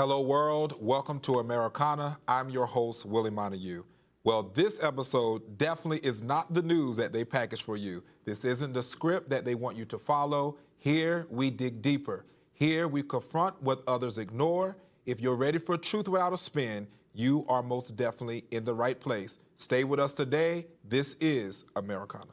Hello, world. Welcome to Americana. I'm your host, Willie Montague. Well, this episode definitely is not the news that they package for you. This isn't the script that they want you to follow. Here, we dig deeper. Here, we confront what others ignore. If you're ready for truth without a spin, you are most definitely in the right place. Stay with us today. This is Americana.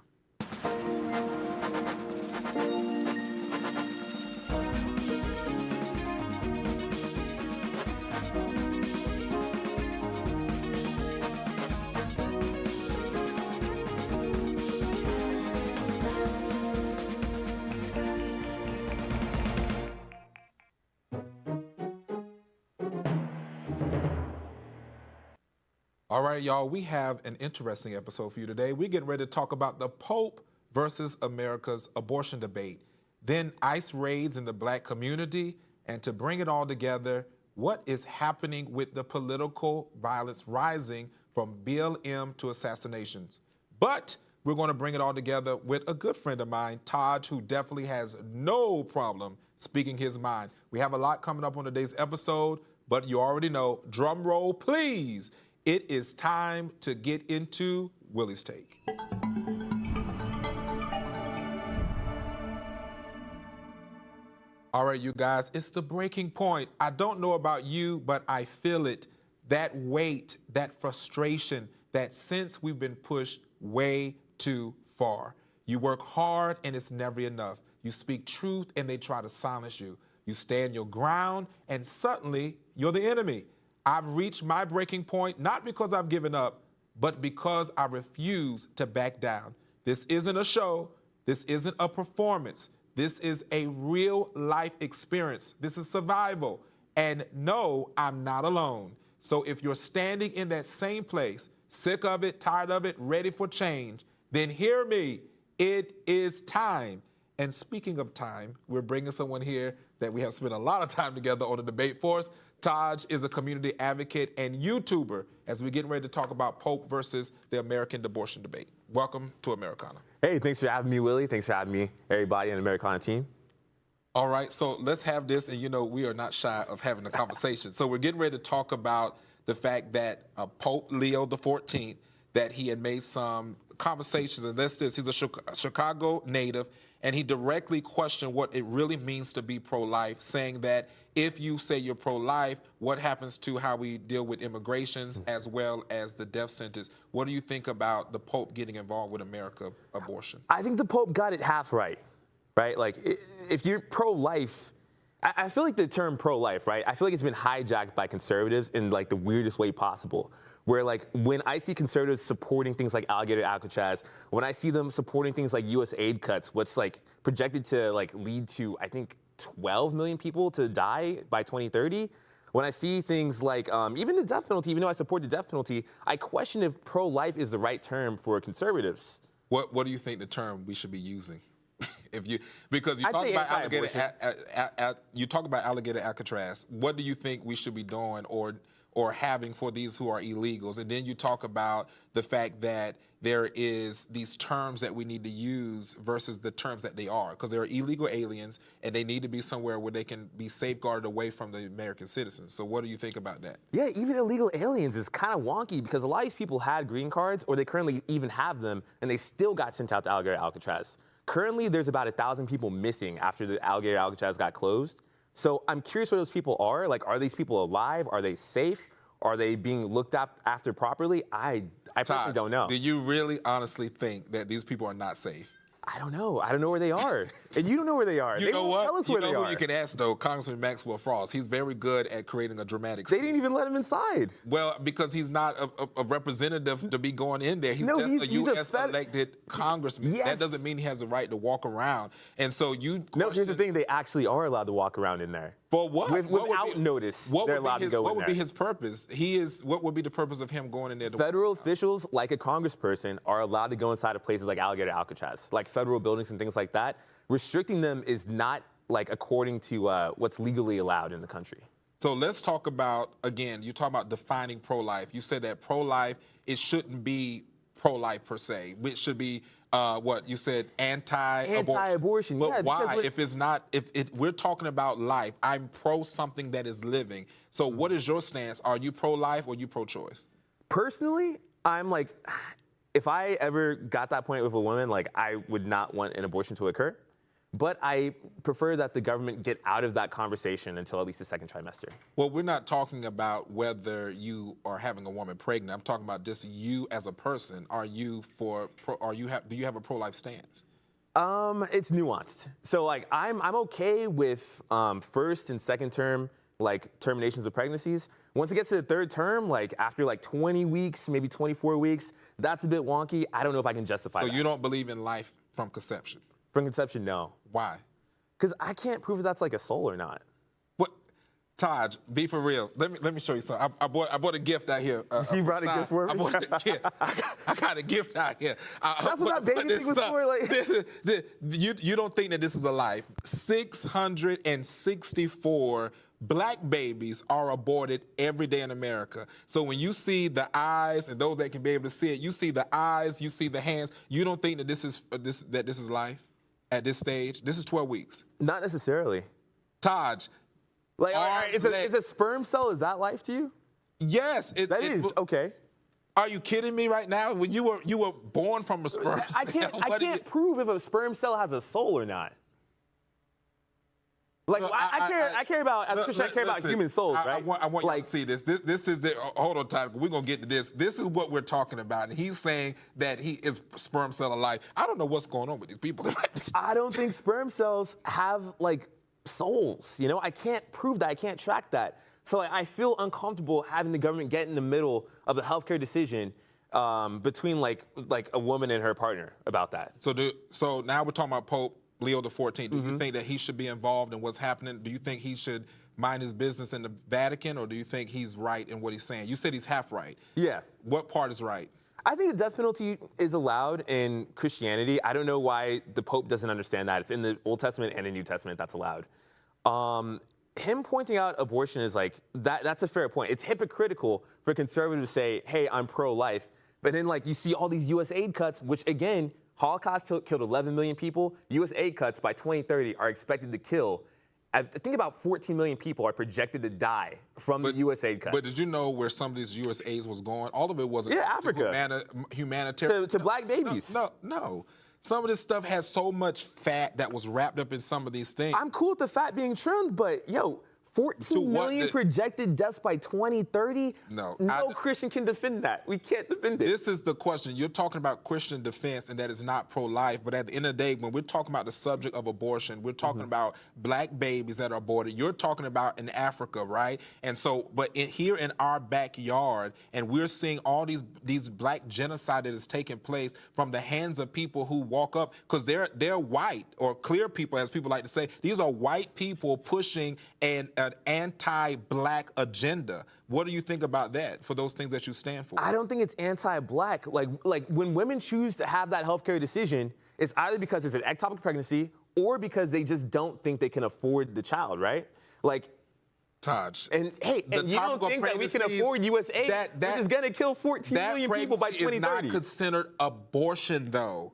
All right, y'all, we have an interesting episode for you today. We're getting ready to talk about the Pope versus America's abortion debate, then ICE raids in the black community, and to bring it all together, what is happening with the political violence rising from BLM to assassinations. But we're going to bring it all together with a good friend of mine, Taj, who definitely has no problem speaking his mind. We have a lot coming up on today's episode, but you already know, drum roll, please. It is time to get into Willie's Take. All right, you guys, it's the breaking point. I don't know about you, but I feel it. That weight, that frustration, that sense we've been pushed way too far. You work hard and it's never enough. You speak truth and they try to silence you. You stand your ground and suddenly you're the enemy. I've reached my breaking point, not because I've given up, but because I refuse to back down. This isn't a show. This isn't a performance. This is a real life experience. This is survival. And no, I'm not alone. So if you're standing in that same place, sick of it, tired of it, ready for change, then hear me. It is time. And speaking of time, we're bringing someone here that we have spent a lot of time together on the debate force. Taj is a community advocate and YouTuber as we get ready to talk about Pope versus the American abortion debate. Welcome to Americana. Hey, thanks for having me, Willie. Thanks for having me, everybody on the Americana team. All right, so let's have this, and you know we are not shy of having a conversation. So we're getting ready to talk about the fact that Pope Leo XIV, that he had made some conversations, and he's a Chicago native, and he directly questioned what it really means to be pro-life, saying that if you say you're pro-life, what happens to how we deal with immigrations as well as the death sentence? What do you think about the Pope getting involved with America abortion? I think the Pope got it half right? Like, if you're pro-life, I feel like the term pro-life, right? I feel like it's been hijacked by conservatives in like the weirdest way possible. Where like when I see conservatives supporting things like alligator Alcatraz, when I see them supporting things like U.S. aid cuts, what's like projected to like lead to, I think, 12 million people to die by 2030. When I see things like even the death penalty, even though I support the death penalty, I question if pro-life is the right term for conservatives. What do you think the term we should be using? Because you talk about alligator Alcatraz. What do you think we should be doing or having for these who are illegals? And then you talk about the fact that there is these terms that we need to use versus the terms that they are, because they're illegal aliens and they need to be somewhere where they can be safeguarded away from the American citizens. So what do you think about that? Yeah, even illegal aliens is kind of wonky because a lot of these people had green cards or they currently even have them and they still got sent out to alligator Alcatraz. Currently, there's about 1,000 people missing after the alligator Alcatraz got closed. So I'm curious what those people are. Like, are these people alive? Are they safe? Are they being looked after properly? I personally don't know. Do you really honestly think that these people are not safe? I don't know. I don't know where they are. And you don't know where they are. You know what? Tell us where they are. You know who you can ask, though? Congressman Maxwell Frost. He's very good at creating a dramatic scene. They didn't even let him inside. Well, because he's not a representative to be going in there. He's just a U.S. elected congressman. Yes. That doesn't mean he has the right to walk around. And so you No, here's the thing. They actually are allowed to walk around in there. For what? Without notice, they're allowed to go in there. What would be his purpose? What would be the purpose of him going in there? Federal officials, like a congressperson, are allowed to go inside of places like alligator Alcatraz, like federal buildings and things like that. Restricting them is not like according to what's legally allowed in the country. So let's talk about, again, you talk about defining pro-life. You said that pro-life, it shouldn't be pro-life per se. It should be what you said, anti-abortion. Anti-abortion, But yeah, because why? If it's not, if we're talking about life, I'm pro something that is living. So what is your stance? Are you pro-life or you pro-choice? Personally, I'm like, if I ever got that point with a woman, like I would not want an abortion to occur. But I prefer that the government get out of that conversation until at least the second trimester. Well, we're not talking about whether you are having a woman pregnant. I'm talking about just you as a person. Are you for? Do you have a pro-life stance? It's nuanced. So like I'm okay with first and second term like terminations of pregnancies. Once it gets to the third term, like after like 20 weeks, maybe 24 weeks, that's a bit wonky. I don't know if I can justify that. So you don't believe in life from conception? From conception, no. Why? Because I can't prove if that's like a soul or not. What? Taj, be for real. Let me show you something. I bought a gift out here. You brought a gift for me? I got a gift out here. That's what that baby thing was for. Like. You don't think that this is a life? 664 black babies are aborted every day in America. So when you see the eyes, and those that can be able to see it, you see the eyes, you see the hands. You don't think that this is life at this stage? This is 12 weeks. Not necessarily. Taj. Like, is a sperm cell, is that life to you? Yes. That is, okay. Are you kidding me right now? When you were born from a sperm cell. I can't prove if a sperm cell has a soul or not. Like, well, I care about, as a Christian, I care about human souls, right? I want you to see this. This is the, hold on, Tyler, we're going to get to this. This is what we're talking about. And he's saying that he is sperm cell alive. I don't know what's going on with these people. I don't think sperm cells have, like, souls, you know? I can't prove that. I can't track that. So I feel uncomfortable having the government get in the middle of a healthcare decision between, like a woman and her partner about that. So now we're talking about Pope Leo XIV. Do you think that he should be involved in what's happening? Do you think he should mind his business in the Vatican, or do you think he's right in what he's saying? You said he's half right. Yeah. What part is right? I think the death penalty is allowed in Christianity. I don't know why the Pope doesn't understand that. It's in the Old Testament and the New Testament that's allowed. Him pointing out abortion is like, that's a fair point. It's hypocritical for conservatives to say, hey, I'm pro-life. But then like you see all these U.S. aid cuts, which again, Holocaust killed 11 million people. U.S. aid cuts by 2030 are expected to kill, I think about 14 million people are projected to die from the U.S. aid cuts. But did you know where some of these U.S. aids was going? All of it wasn't Africa. Humanitarian. To black babies. No. Some of this stuff has so much fat that was wrapped up in some of these things. I'm cool with the fat being trimmed, but yo, 14 million projected deaths by 2030? No Christian can defend that. We can't defend it. This is the question. You're talking about Christian defense and that it's not pro-life, but at the end of the day, when we're talking about the subject of abortion, we're talking about black babies that are aborted. You're talking about in Africa, right? And so, but here in our backyard, and we're seeing all these black genocide that is taking place from the hands of people who walk up, because they're white, or clear people, as people like to say. These are white people pushing an anti-black agenda. What do you think about that, for those things that you stand for? I don't think it's anti-black. Like when women choose to have that healthcare decision, it's either because it's an ectopic pregnancy or because they just don't think they can afford the child, right? Like, Taj. And hey, and you don't think that we can afford U.S. aid, which is going to kill 14 million people by 2030. That pregnancy is not considered abortion, though.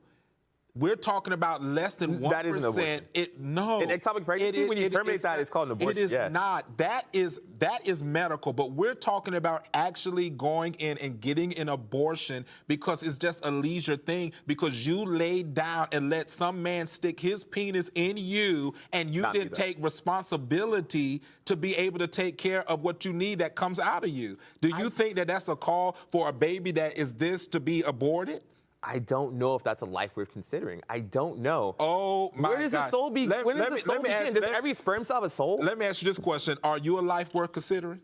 We're talking about less than 1%. That is an abortion. No. An ectopic pregnancy, when you terminate that, it's called an abortion. It is not. That is medical, but we're talking about actually going in and getting an abortion because it's just a leisure thing, because you laid down and let some man stick his penis in you and you didn't take responsibility to be able to take care of what you need that comes out of you. Do you think that that's a call for a baby that is this to be aborted? I don't know if that's a life worth considering. I don't know. Oh, my God. Where does the soul begin? When does the soul begin? Does every sperm cell have a soul? Let me ask you this question. Are you a life worth considering?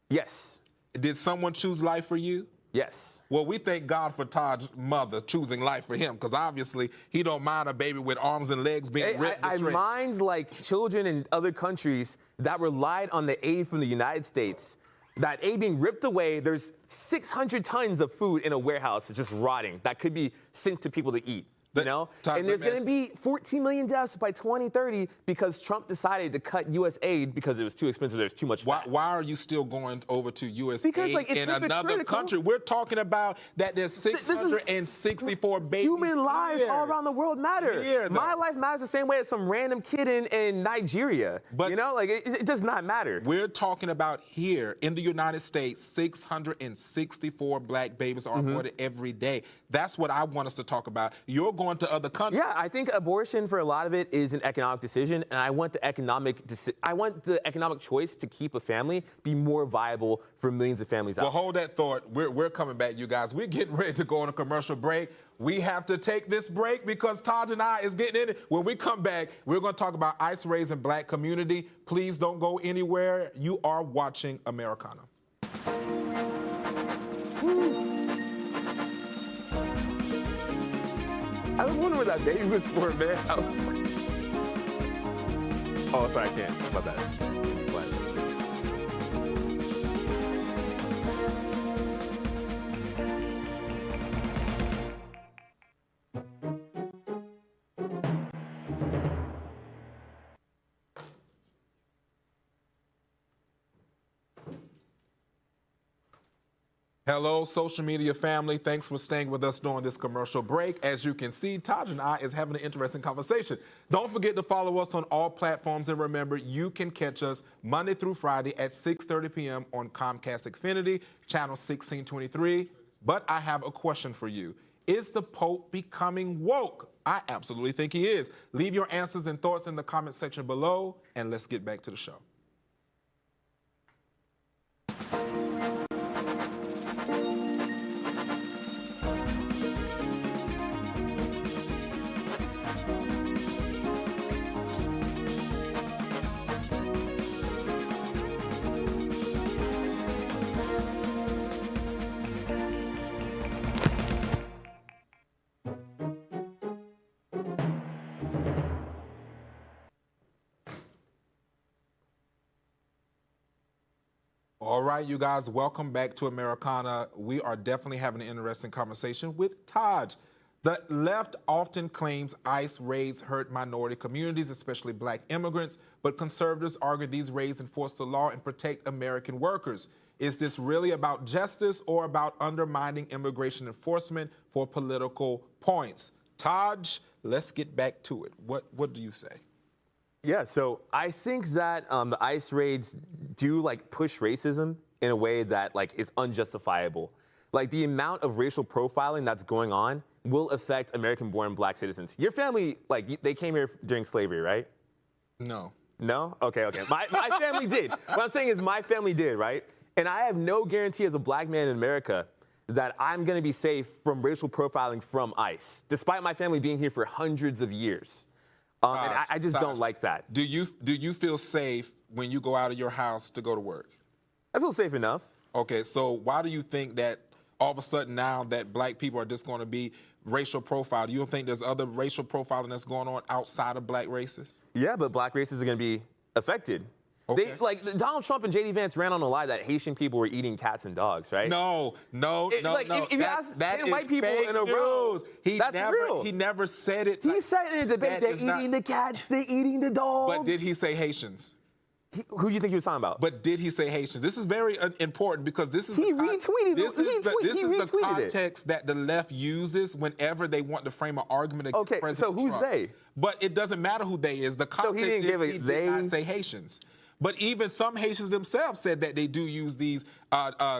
Yes. Did someone choose life for you? Yes. Well, we thank God for Todd's mother choosing life for him, because obviously he don't mind a baby with arms and legs being ripped to shreds. I mind like children in other countries that relied on the aid from the United States. That aid being ripped away, there's 600 tons of food in a warehouse just rotting that could be sent to people to eat. You know, Todd, and there's going to be 14 million deaths by 2030 because Trump decided to cut U.S. aid because it was too expensive. There's too much fat. Why are you still going over to U.S. Because, aid like, it's in another country? We're talking about that there's 664 babies. Human lives here. all around the world matter. Here, my life matters the same way as some random kid in Nigeria. But you know, like it does not matter. We're talking about here in the United States, 664 black babies are aborted every day. That's what I want us to talk about. You're going to other countries. Yeah, I think abortion for a lot of it is an economic decision, and I want the economic choice to keep a family be more viable for millions of families out Well, hold that thought. We're coming back, you guys. We're getting ready to go on a commercial break. We have to take this break because Taj and I is getting in it. When we come back, we're going to talk about ICE raids in black community. Please don't go anywhere. You are watching Americana. I was wondering what that baby was for, man. I was like, oh, sorry, I can't. How about that? What? Hello, social media family. Thanks for staying with us during this commercial break. As you can see, Taj and I is having an interesting conversation. Don't forget to follow us on all platforms. And remember, you can catch us Monday through Friday at 6:30 p.m. on Comcast Xfinity, channel 1623. But I have a question for you. Is the Pope becoming woke? I absolutely think he is. Leave your answers and thoughts in the comment section below, and let's get back to the show. All right, you guys, welcome back to Americana. We are definitely having an interesting conversation with Taj. The left often claims ICE raids hurt minority communities, especially black immigrants, but conservatives argue these raids enforce the law and protect American workers. Is this really about justice or about undermining immigration enforcement for political points? Taj, let's get back to it. What do you say? Yeah, so I think that the ICE raids do like push racism in a way that like is unjustifiable. Like the amount of racial profiling that's going on will affect American-born black citizens. Your family, like they came here during slavery, right? No. No? Okay. My family did. What I'm saying is my family did, right? And I have no guarantee as a black man in America that I'm gonna be safe from racial profiling from ICE, despite my family being here for hundreds of years. And I just don't like that. Do you feel safe when you go out of your house to go to work? I feel safe enough. Okay, so why do you think that all of a sudden now that black people are just going to be racial profiled? You don't think there's other racial profiling that's going on outside of black races? Yeah, but black races are going to be affected. Okay. Like Donald Trump and J.D. Vance ran on a lie that Haitian people were eating cats and dogs, right? No. If you ask 10 white people in a row, that's real. He never said it. He said in a debate they're eating the cats, they're eating the dogs. But did he say Haitians? Who do you think he was talking about? But did he say Haitians? This is very important because this is he retweeted this is the context it. that the left uses whenever they want to frame an argument against President so who's Trump. they? But it doesn't matter who they is. The context he did not say Haitians. But even some Haitians themselves said that they do use these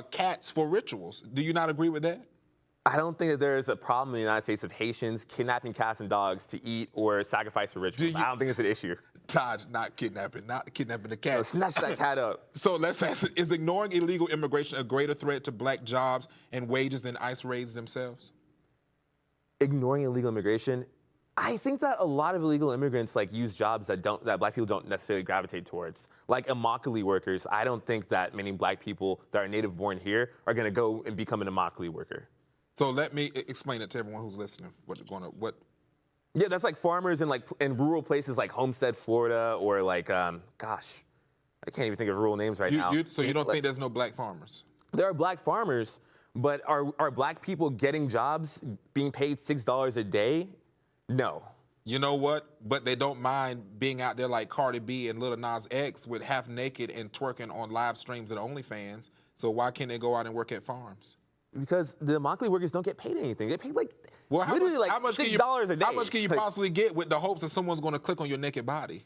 cats for rituals. Do you not agree with that? I don't think that there is a problem in the United States of Haitians kidnapping cats and dogs to eat or sacrifice for rituals. I don't think it's an issue. Todd, not kidnapping the cat. No, snatch that cat up. So let's ask, is ignoring illegal immigration a greater threat to black jobs and wages than ICE raids themselves? Ignoring illegal immigration? I think that a lot of illegal immigrants like use jobs that black people don't necessarily gravitate towards. Like immokalee workers, I don't think that many black people that are native born here are gonna go and become an immokalee worker. So let me explain it to everyone who's listening. Yeah, that's like farmers in rural places like Homestead, Florida, or like gosh, I can't even think of rural names right now. So you don't think there's no black farmers? There are black farmers, but are black people getting jobs being paid $6 a day? No. You know what? But they don't mind being out there like Cardi B and Lil Nas X with half naked and twerking on live streams at OnlyFans. So why can't they go out and work at farms? Because the Immokalee workers don't get paid anything. They pay like literally like $6 a day. How much can you possibly get with the hopes that someone's going to click on your naked body?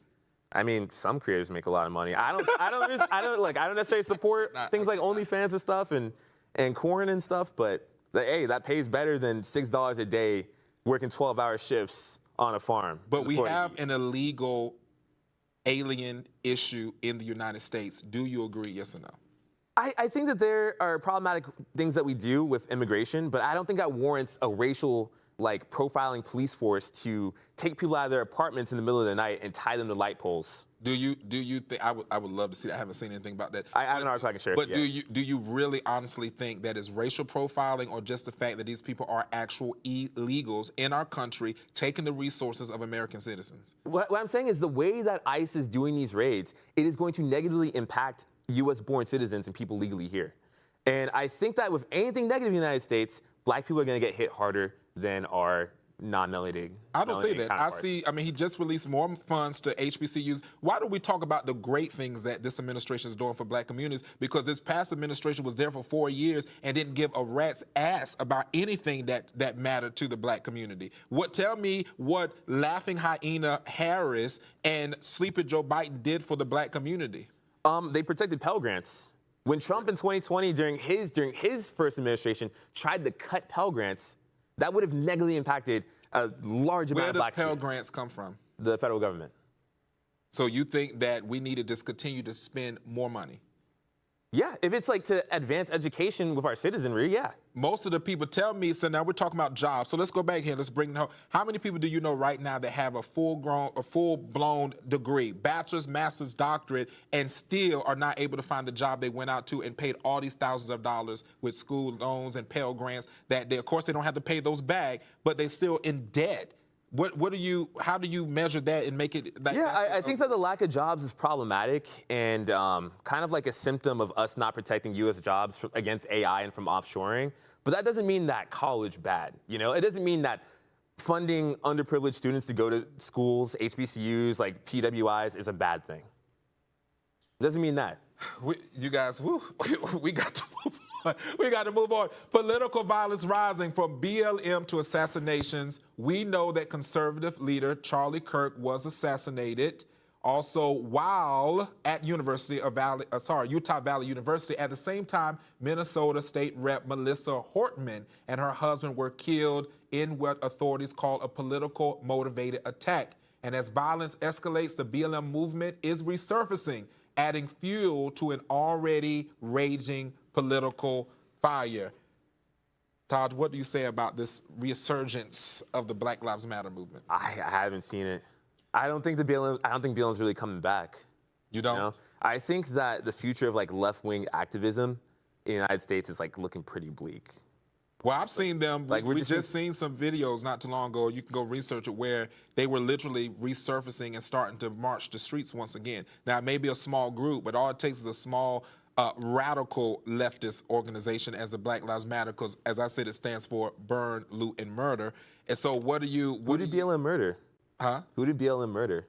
I mean, some creators make a lot of money. I don't necessarily support things like OnlyFans and stuff and corn and stuff, but hey, that pays better than $6 a day working 12-hour shifts on a farm. But we have an illegal alien issue in the United States. Do you agree, yes or no? I think that there are problematic things that we do with immigration, but I don't think that warrants a racial profiling police force to take people out of their apartments in the middle of the night and tie them to light poles. Do you think I would love to see that? I haven't seen anything about that. I have an article I can share. But do you really honestly think that is racial profiling, or just the fact that these people are actual illegals in our country taking the resources of American citizens? What I'm saying is the way that ICE is doing these raids, it is going to negatively impact U.S.-born citizens and people legally here. And I think that with anything negative in the United States, black people are going to get hit harder than our non-melanated. I don't say that. I mean, he just released more funds to HBCUs. Why don't we talk about the great things that this administration is doing for black communities? Because this past administration was there for 4 years and didn't give a rat's ass about anything that mattered to the black community. Tell me what Laughing Hyena Harris and Sleepy Joe Biden did for the black community. They protected Pell Grants. When Trump in 2020, during his first administration, tried to cut Pell Grants, that would have negatively impacted a large amount of black students. Where does Pell Grants come from? The federal government. So you think that we need to just continue to spend more money? Yeah, if it's to advance education with our citizenry, yeah. Most of the people tell me, so now we're talking about jobs. So let's go back here. Let's bring it home. How many people do you know right now that have a full-blown degree, bachelor's, master's, doctorate, and still are not able to find the job they went out to and paid all these thousands of dollars with school loans and Pell Grants that of course, they don't have to pay those back, but they're still in debt? How do you measure that and make it? I think that the lack of jobs is problematic and kind of like a symptom of us not protecting U.S. jobs against AI and from offshoring. But that doesn't mean that college bad. It doesn't mean that funding underprivileged students to go to schools, HBCUs, like PWIs, is a bad thing. It doesn't mean that. You guys, we got to move on. We got to move on. Political violence rising from BLM to assassinations. We know that conservative leader Charlie Kirk was assassinated. Also, while at Utah Valley University, at the same time, Minnesota State Rep Melissa Hortman and her husband were killed in what authorities call a political motivated attack. And as violence escalates, the BLM movement is resurfacing, adding fuel to an already raging political fire. Todd, what do you say about this resurgence of the Black Lives Matter movement? I haven't seen it. I don't think BLM's really coming back. You don't? You know? I think that the future of left-wing activism in the United States is looking pretty bleak. Well, I've seen them. We just seen some videos not too long ago. You can go research it, where they were literally resurfacing and starting to march the streets once again. Now, it may be a small group, but all it takes is a small radical leftist organization as the Black Lives Matter, because, as I said, it stands for burn, loot, and murder. And so who did BLM murder? Huh? Who did BLM murder?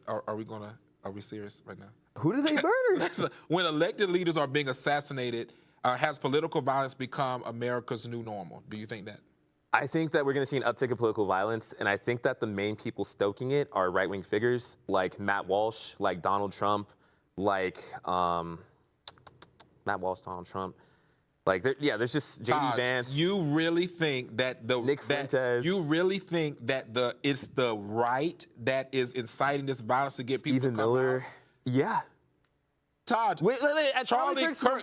Are we serious right now? Who did they murder? When elected leaders are being assassinated, has political violence become America's new normal? Do you think that? I think that we're going to see an uptick of political violence, and I think that the main people stoking it are right-wing figures like Matt Walsh, like Donald Trump, like Matt Walsh, Donald Trump. There's just J.D. Vance. You really think that You really think that it's the right that is inciting this violence to get people to come Miller. out? Yeah. Todd,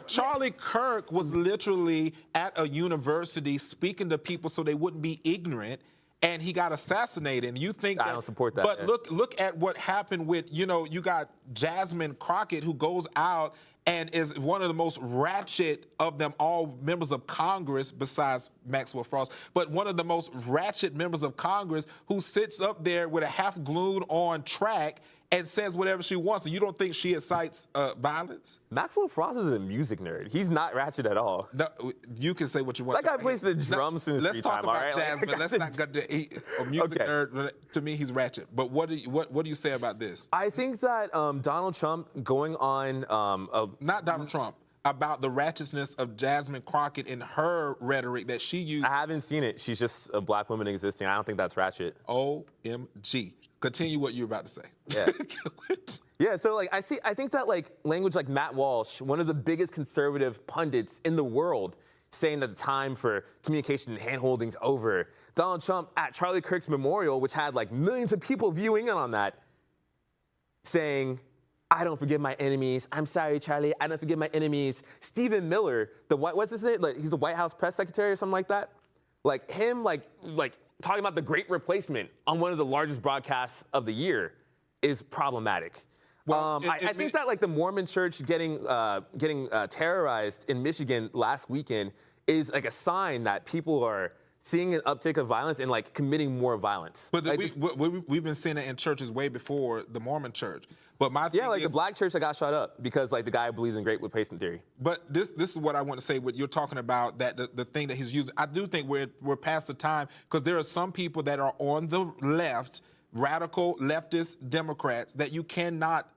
Charlie Kirk was literally at a university speaking to people so they wouldn't be ignorant, and he got assassinated. And you think I don't support that. But look at what happened with, you got Jasmine Crockett, who goes out and is one of the most ratchet of them all members of Congress, besides Maxwell Frost, but one of the most ratchet members of Congress, who sits up there with a half glued on track and says whatever she wants. And you don't think she incites violence? Maxwell Frost is a music nerd. He's not ratchet at all. No, you can say what you want. That guy plays the drums in his free Let's talk time, all about right? Jasmine. Like, Let's not get a music Okay. nerd. To me, he's ratchet. But what do you say about this? I think that Donald Trump going on Not Donald Trump. About the ratchetness of Jasmine Crockett and her rhetoric that she used. I haven't seen it. She's just a black woman existing. I don't think that's ratchet. OMG. Continue what you were about to say. Yeah. Yeah, so like I think that like language like Matt Walsh, one of the biggest conservative pundits in the world, saying that the time for communication and hand-holding's over. Donald Trump at Charlie Kirk's memorial, which had like millions of people viewing in on that, saying, I don't forgive my enemies. I'm sorry, Charlie. I don't forgive my enemies. Stephen Miller, what's his name? Like he's the White House press secretary or something like that. Like him, like talking about the Great Replacement on one of the largest broadcasts of the year is problematic. Well, I think that like the Mormon Church getting terrorized in Michigan last weekend is like a sign that people are seeing an uptick of violence and like committing more violence. But like we've been seeing it in churches way before the Mormon Church. But my thing like is, the black church that got shot up because like the guy believes in Great Replacement theory. But this is what I want to say. What you're talking about, that the thing that he's using, I do think we're past the time, because there are some people that are on the left, radical leftist Democrats, that you cannot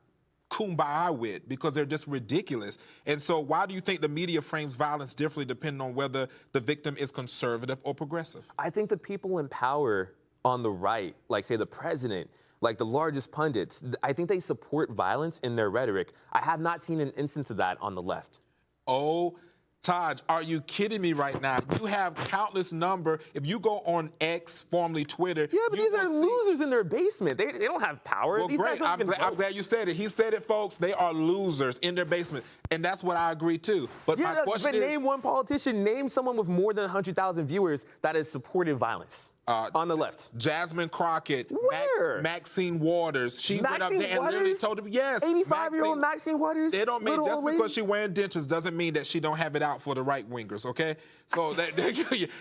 kumbaya with because they're just ridiculous. And so why do you think the media frames violence differently depending on whether the victim is conservative or progressive? I think the people in power on the right, like say the president, like the largest pundits, I think they support violence in their rhetoric. I have not seen an instance of that on the left. Oh, Taj, are you kidding me right now? You have countless number. If you go on X, formerly Twitter. Yeah, but these are losers in their basement. They don't have power. Well, these great. guys don't I'm glad you said it. He said it, folks. They are losers in their basement. And that's what I agree too. But my question is, name one politician, name someone with more than 100,000 viewers that has supported violence on the left. Jasmine Crockett, Where? Maxine Waters. She went up there and literally told them, yes. 85-year-old Maxine Waters. It don't mean just because she's wearing dentures doesn't mean that she don't have it out for the right wingers, okay? So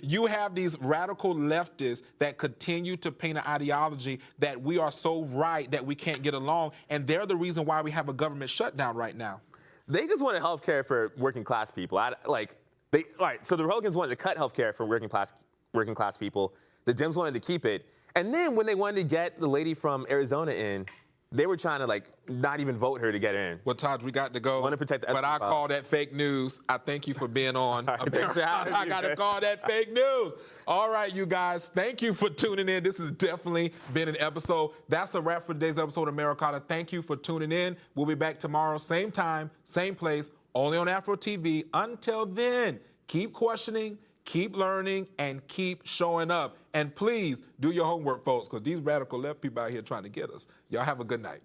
you have these radical leftists that continue to paint an ideology that we are so right that we can't get along, and they're the reason why we have a government shutdown right now. They just wanted health care for working class people. All right, so the Republicans wanted to cut health care for working class people. The Dems wanted to keep it. And then when they wanted to get the lady from Arizona in, they were trying to like not even vote her to get in. Well, Todd, we got to go. Want to protect the but I call that fake news. I thank you for being on. All right, thanks for having me, I got to call that fake news. All right, you guys, thank you for tuning in. This has definitely been an episode. That's a wrap for today's episode of Americana. Thank you for tuning in. We'll be back tomorrow, same time, same place, only on Afro TV. Until then, keep questioning, keep learning, and keep showing up. And please do your homework, folks, because these radical left people out here trying to get us. Y'all have a good night.